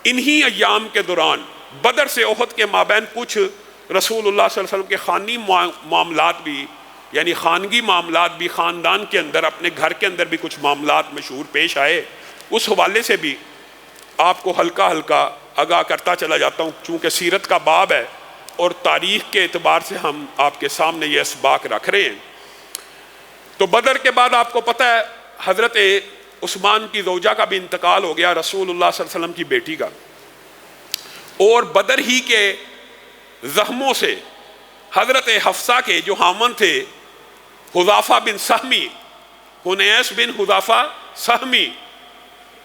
انہی ایام کے دوران بدر سے احد کے مابین کچھ رسول اللہ صلی اللہ علیہ وسلم کے خانی معاملات بھی، یعنی خانگی معاملات بھی، خاندان کے اندر اپنے گھر کے اندر بھی کچھ معاملات مشہور پیش آئے. اس حوالے سے بھی آپ کو ہلکا ہلکا آگاہ کرتا چلا جاتا ہوں، چونکہ سیرت کا باب ہے اور تاریخ کے اعتبار سے ہم آپ کے سامنے یہ اسباق رکھ رہے ہیں. تو بدر کے بعد آپ کو پتہ ہے حضرت عثمان کی زوجہ کا بھی انتقال ہو گیا، رسول اللہ صلی اللہ علیہ وسلم کی بیٹی کا. اور بدر ہی کے زخموں سے حضرت حفصہ کے جو حامن تھے حذافہ بن سہمی، حنیس بن حذافہ سہمی،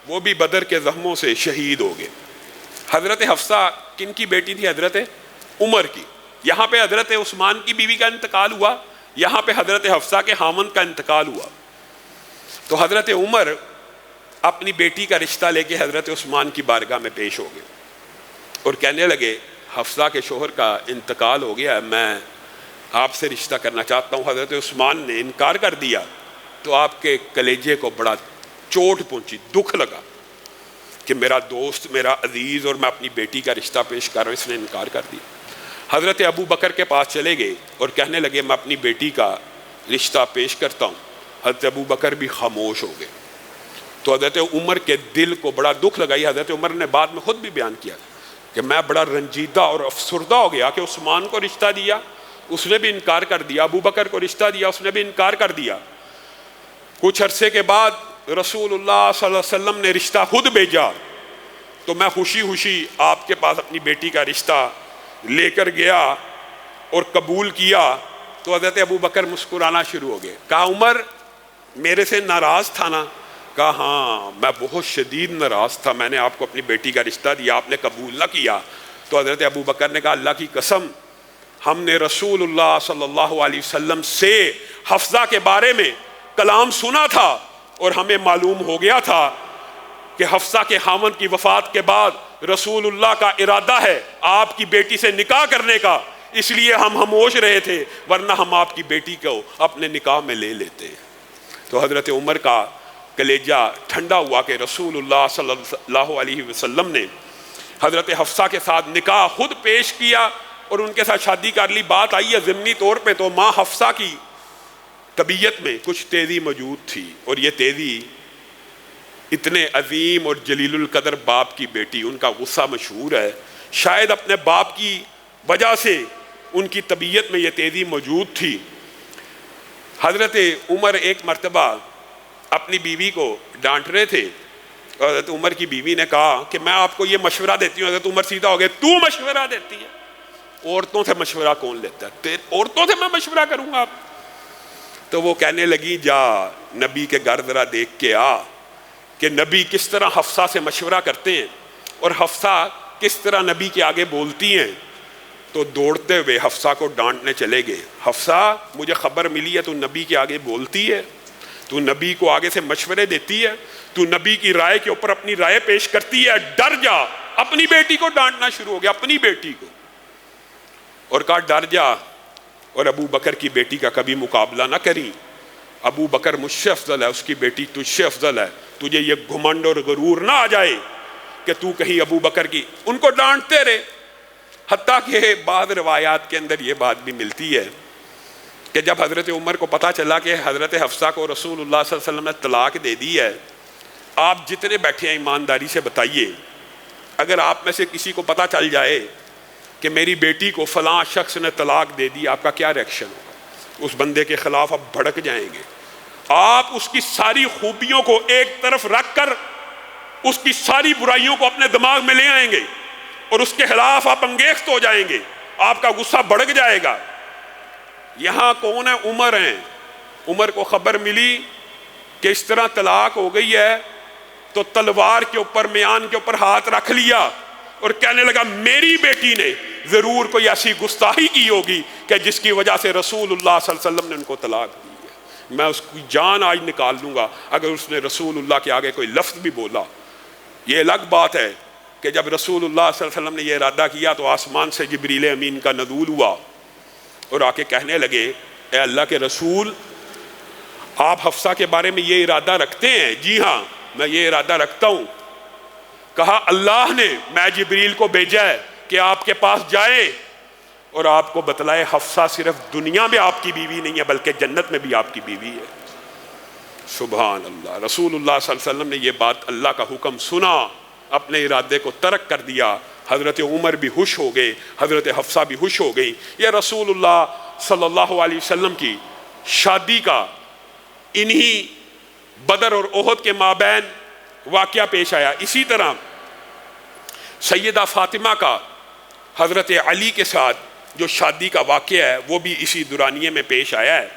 وہ بھی بدر کے زخموں سے شہید ہو گئے. حضرت حفصہ کن کی بیٹی تھی؟ حضرت عمر کی. یہاں پہ حضرت عثمان کی بیوی کا انتقال ہوا، یہاں پہ حضرت حفصہ کے حامن کا انتقال ہوا. تو حضرت عمر اپنی بیٹی کا رشتہ لے کے حضرت عثمان کی بارگاہ میں پیش ہو گئے اور کہنے لگے حفصہ کے شوہر کا انتقال ہو گیا ہے، میں آپ سے رشتہ کرنا چاہتا ہوں. حضرت عثمان نے انکار کر دیا تو آپ کے کلیجے کو بڑا چوٹ پہنچی، دکھ لگا کہ میرا دوست، میرا عزیز، اور میں اپنی بیٹی کا رشتہ پیش کر رہا ہوں، اس نے انکار کر دیا. حضرت ابو بکر کے پاس چلے گئے اور کہنے لگے میں اپنی بیٹی کا رشتہ پیش کرتا ہوں. حضرت ابو بکر بھی خاموش ہو گئے. تو حضرت عمر کے دل کو بڑا دکھ لگائی. حضرت عمر نے بعد میں خود بھی بیان کیا کہ میں بڑا رنجیدہ اور افسردہ ہو گیا کہ عثمان کو رشتہ دیا، اس نے بھی انکار کر دیا، ابو بکر کو رشتہ دیا، اس نے بھی انکار کر دیا. کچھ عرصے کے بعد رسول اللہ صلی اللہ علیہ وسلم نے رشتہ خود بھیجا تو میں خوشی خوشی آپ کے پاس اپنی بیٹی کا رشتہ لے کر گیا اور قبول کیا. تو حضرت ابو بکر مسکرانا شروع ہو گئے. کہا عمر میرے سے ناراض تھا نا؟ کہا ہاں میں بہت شدید ناراض تھا، میں نے آپ کو اپنی بیٹی کا رشتہ دیا، آپ نے قبول نہ کیا. تو حضرت ابو بکر نے کہا اللہ کی قسم، ہم نے رسول اللہ صلی اللہ علیہ وسلم سے حفصہ کے بارے میں کلام سنا تھا اور ہمیں معلوم ہو گیا تھا کہ حفصہ کے خاوند کی وفات کے بعد رسول اللہ کا ارادہ ہے آپ کی بیٹی سے نکاح کرنے کا، اس لیے ہم خاموش رہے تھے، ورنہ ہم آپ کی بیٹی کو اپنے نکاح میں لے لیتے. تو حضرت عمر کا کلیجہ ٹھنڈا ہوا کہ رسول اللہ صلی اللہ علیہ وسلم نے حضرت حفصہ کے ساتھ نکاح خود پیش کیا اور ان کے ساتھ شادی کر لی. بات آئی ہے ضمنی طور پہ تو ماں حفصہ کی طبیعت میں کچھ تیزی موجود تھی، اور یہ تیزی اتنے عظیم اور جلیل القدر باپ کی بیٹی، ان کا غصہ مشہور ہے، شاید اپنے باپ کی وجہ سے ان کی طبیعت میں یہ تیزی موجود تھی. حضرت عمر ایک مرتبہ اپنی بیوی کو ڈانٹ رہے تھے اور حضرت عمر کی بیوی نے کہا کہ میں آپ کو یہ مشورہ دیتی ہوں. حضرت عمر سیدھا ہو گئے، تو مشورہ دیتی ہے؟ عورتوں سے مشورہ کون لیتا ہے؟ عورتوں سے میں مشورہ کروں گا؟ تو وہ کہنے لگی جا نبی کے گھر ذرا دیکھ کے آ کہ نبی کس طرح حفصہ سے مشورہ کرتے ہیں اور حفصہ کس طرح نبی کے آگے بولتی ہیں. تو دوڑتے ہوئے حفصہ کو ڈانٹنے چلے گئے. حفصہ مجھے خبر ملی ہے تو نبی کے آگے بولتی ہے، تو نبی کو آگے سے مشورے دیتی ہے، تو نبی کی رائے کے اوپر اپنی رائے پیش کرتی ہے، ڈر جا. اپنی بیٹی کو ڈانٹنا شروع ہو گیا، اپنی بیٹی کو، اور کہا ڈر جا اور ابو بکر کی بیٹی کا کبھی مقابلہ نہ کری. ابو بکر مجھ سے افضل ہے، اس کی بیٹی تجھ سے افضل ہے. تجھے یہ گھمنڈ اور غرور نہ آ جائے کہ تو کہیں ابو بکر کی. ان کو ڈانٹتے رہے، حتیٰ کہ بعض روایات کے اندر یہ بات بھی ملتی ہے کہ جب حضرت عمر کو پتہ چلا کہ حضرت حفصہ کو رسول اللہ صلی اللہ علیہ وسلم نے طلاق دے دی ہے، آپ جتنے بیٹھے ہیں ایمانداری سے بتائیے، اگر آپ میں سے کسی کو پتہ چل جائے کہ میری بیٹی کو فلاں شخص نے طلاق دے دی، آپ کا کیا ریئیکشن ہوگا؟ اس بندے کے خلاف آپ بھڑک جائیں گے. آپ اس کی ساری خوبیوں کو ایک طرف رکھ کر اس کی ساری برائیوں کو اپنے دماغ میں لے آئیں گے اور اس کے خلاف آپ انگیخت ہو جائیں گے، آپ کا غصہ بڑھ جائے گا. یہاں کون ہے؟ عمر ہیں. عمر کو خبر ملی کہ اس طرح طلاق ہو گئی ہے تو تلوار کے اوپر، میان کے اوپر ہاتھ رکھ لیا اور کہنے لگا میری بیٹی نے ضرور کوئی ایسی گستاخی کی ہوگی کہ جس کی وجہ سے رسول اللہ صلی اللہ علیہ وسلم نے ان کو طلاق دی ہے. میں اس کی جان آج نکال لوں گا اگر اس نے رسول اللہ کے آگے کوئی لفظ بھی بولا. یہ الگ بات ہے کہ جب رسول اللہ صلی اللہ علیہ وسلم نے یہ ارادہ کیا تو آسمان سے جبریل امین کا نزول ہوا اور آ کے کہنے لگے اے اللہ کے رسول، آپ حفصہ کے بارے میں یہ ارادہ رکھتے ہیں؟ جی ہاں میں یہ ارادہ رکھتا ہوں. کہا اللہ نے میں جبریل کو بھیجا ہے کہ آپ کے پاس جائے اور آپ کو بتلائے حفصہ صرف دنیا میں آپ کی بیوی نہیں ہے بلکہ جنت میں بھی آپ کی بیوی ہے۔ سبحان اللہ۔ رسول اللہ صلی اللہ علیہ وسلم نے یہ بات اللہ کا حکم سنا، اپنے ارادے کو ترک کر دیا۔ حضرت عمر بھی خوش ہو گئے، حضرت حفصہ بھی خوش ہو گئی۔ یہ رسول اللہ صلی اللہ علیہ وسلم کی شادی کا انہی بدر اور احد کے مابین واقعہ پیش آیا۔ اسی طرح سیدہ فاطمہ کا حضرت علی کے ساتھ جو شادی کا واقعہ ہے وہ بھی اسی دورانیے میں پیش آیا ہے۔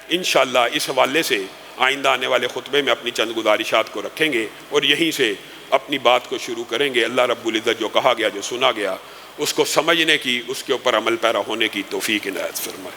انشاءاللہ اس حوالے سے آئندہ آنے والے خطبے میں اپنی چند گزارشات کو رکھیں گے اور یہیں سے اپنی بات کو شروع کریں گے۔ اللہ رب العزت جو کہا گیا، جو سنا گیا، اس کو سمجھنے کی، اس کے اوپر عمل پیرا ہونے کی توفیق عنایت فرمائے۔